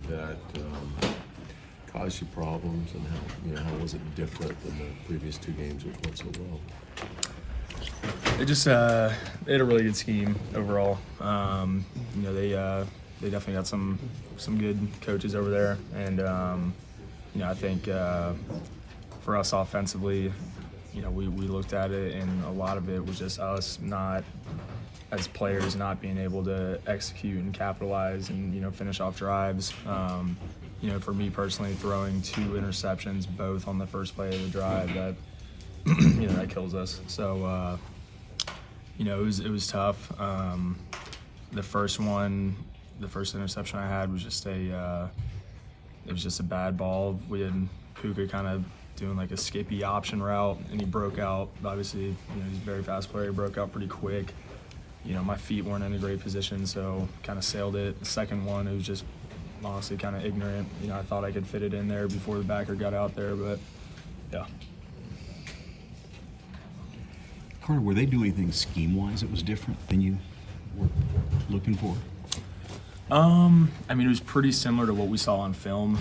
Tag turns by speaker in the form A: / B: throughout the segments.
A: that caused you problems, and how was it different than the previous two games which went so well?
B: They just they had a really good scheme overall. They definitely got some good coaches over there, and I think for us offensively, we looked at it, and a lot of it was just us not, as players, not being able to execute and capitalize and finish off drives. For me personally, throwing 2 interceptions both on the first play of the drive, that that kills us. So it was tough. The first interception I had was just a bad ball. We had Puka kind of doing like a skippy option route, and he broke out. Obviously, he's a very fast player. He broke out pretty quick. My feet weren't in a great position, so kind of sailed it. The second one, it was just honestly kind of ignorant. I thought I could fit it in there before the backer got out there, but yeah.
C: Carter, were they doing anything scheme-wise that was different than you were looking for?
B: It was pretty similar to what we saw on film.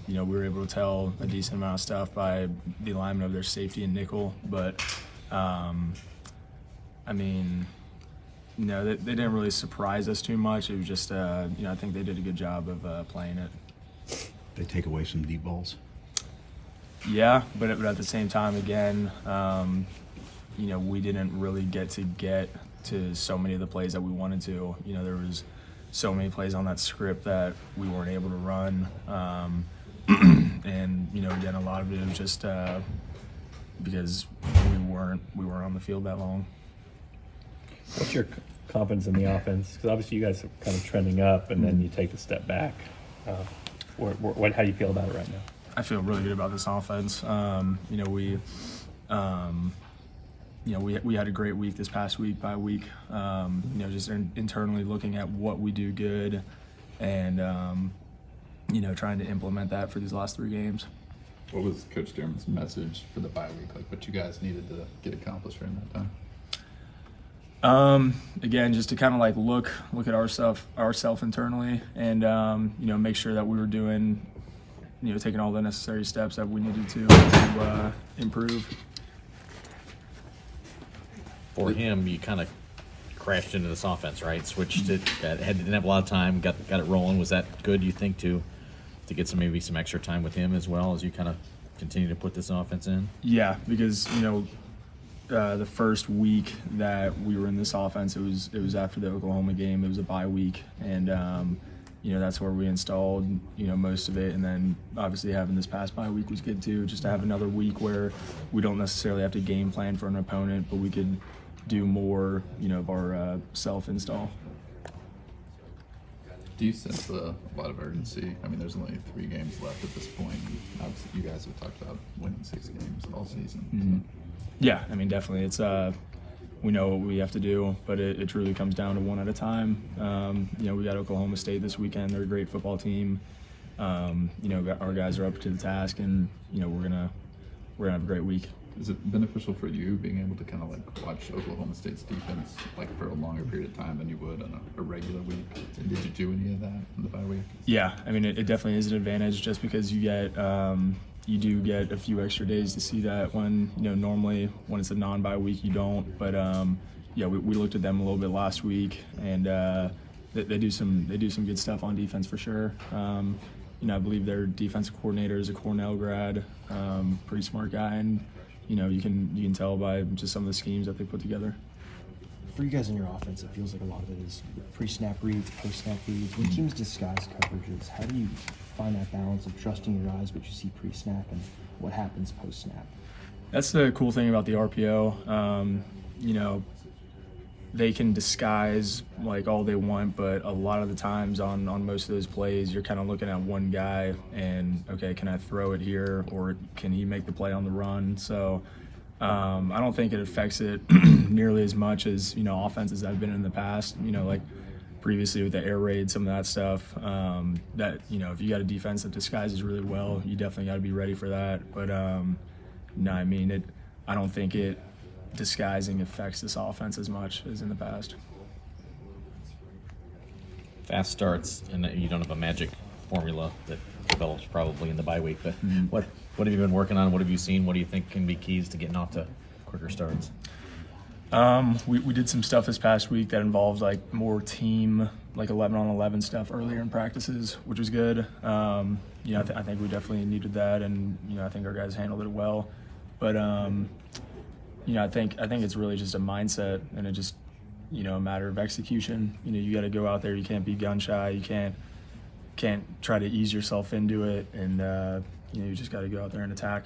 B: We were able to tell a decent amount of stuff by the alignment of their safety and nickel, but they didn't really surprise us too much. It was just, I think they did a good job of playing it.
C: They take away some deep balls?
B: Yeah, but at the same time, again, we didn't really get to so many of the plays that we wanted to. There was so many plays on that script that we weren't able to run. And, again, a lot of it was just because we weren't on the field that long.
D: What's your confidence in the offense? Because obviously you guys are kind of trending up, and then you take a step back. How do you feel about it right now?
B: I feel really good about this offense. We had a great week this past week by week. Just internally looking at what we do good, and trying to implement that for these last 3 games.
E: What was Coach Dermott's message for the bye week? Like what you guys needed to get accomplished during that time?
B: Again, just to kind of like look at ourselves internally, and make sure that we were doing, taking all the necessary steps that we needed to improve.
F: For him, you kind of crashed into this offense, right? Switched it, didn't have a lot of time, got it rolling. Was that good, you think, to get maybe some extra time with him as well as you kind of continue to put this offense in?
B: Yeah, because the first week that we were in this offense, it was after the Oklahoma game. It was a bye week, and that's where we installed most of it. And then obviously having this past bye week was good too, just to have another week where we don't necessarily have to game plan for an opponent, but we could do more of our self-install.
E: Do you sense a lot of urgency? There's only 3 games left at this point. Obviously, you guys have talked about winning 6 games all season.
B: Mm-hmm. Yeah, definitely. It's we know what we have to do, but it truly comes down to one at a time. We got Oklahoma State this weekend. They're a great football team. Our guys are up to the task, and we're gonna have a great week.
E: Is it beneficial for you being able to kind of like watch Oklahoma State's defense like for a longer period of time than you would on a regular week? Did you do any of that in the bye week?
B: Yeah, it definitely is an advantage just because you do get a few extra days to see that when normally when it's a non-bye week you don't. But we looked at them a little bit last week, and they do some good stuff on defense for sure. I believe their defensive coordinator is a Cornell grad, pretty smart guy, and you can tell by just some of the schemes that they put together.
G: For you guys in your offense, it feels like a lot of it is pre-snap reads, post-snap reads. When teams disguise coverages, how do you find that balance of trusting your eyes what you see pre-snap and what happens post-snap?
B: That's the cool thing about the RPO. They can disguise like all they want, but a lot of the times on most of those plays, you're kind of looking at one guy and, okay, can I throw it here, or can he make the play on the run? So I don't think it affects it nearly as much as, offenses that have been in the past, like previously with the air raid, some of that stuff, that, if you got a defense that disguises really well, you definitely got to be ready for that. But I don't think it disguising affects this offense as much as in the past.
F: Fast starts, and you don't have a magic formula that develops probably in the bye week. But what have you been working on? What have you seen? What do you think can be keys to getting off to quicker starts?
B: We did some stuff this past week that involved like more team, like 11-on-11 stuff earlier in practices, which was good. I think we definitely needed that, and I think our guys handled it well. But I think it's really just a mindset, and it just a matter of execution. You got to go out there. You can't be gun shy. You can't try to ease yourself into it, and you just got to go out there and attack.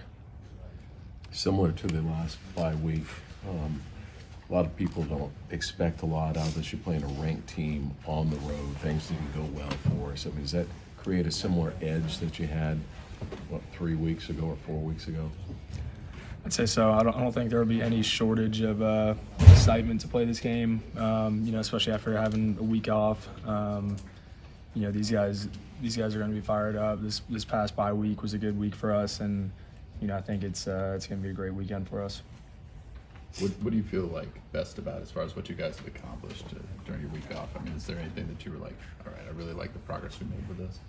A: Similar to the last bye week, a lot of people don't expect a lot out of us. You're playing a ranked team on the road. Things didn't go well for us. I mean, does that create a similar edge that you had, 3 weeks ago or 4 weeks ago?
B: I'd say so. I don't think there will be any shortage of excitement to play this game. Especially after having a week off. These guys are going to be fired up. This past bye week was a good week for us, and I think it's going to be a great weekend for us.
E: What do you feel like best about as far as what you guys have accomplished during your week off? I mean, is there anything that you were like, all right, I really like the progress we made with this?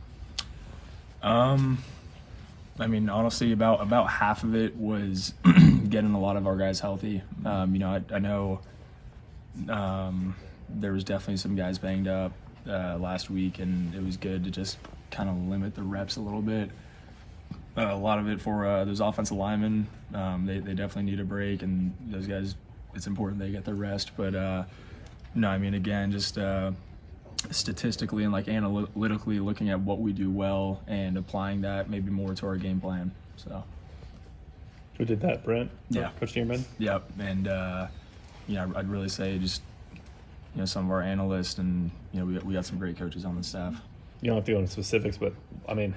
B: Honestly, about half of it was getting a lot of our guys healthy. I know there was definitely some guys banged up last week, and it was good to just kind of limit the reps a little bit. A lot of it for those offensive linemen, they definitely need a break, and those guys, it's important they get their rest. But again, just statistically and like analytically looking at what we do well and applying that maybe more to our game plan. So
D: Who did that, Brent?
B: Yeah.
D: Coach Dearman?
B: yep, and I'd really say just some of our analysts, and we got some great coaches on the staff.
D: You don't have to go into specifics, but I mean,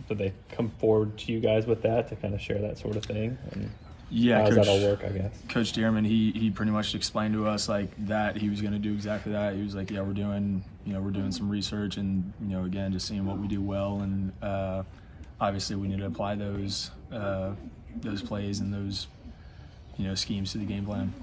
D: did they come forward to you guys with that to kind of share that sort of thing? And
B: Yeah,
D: how does that all work, I guess?
B: Coach Dearman, he pretty much explained to us like that he was going to do exactly that. He was like, yeah, we're doing some research, and again, just seeing what we do well, and obviously we need to apply those plays and those schemes to the game plan.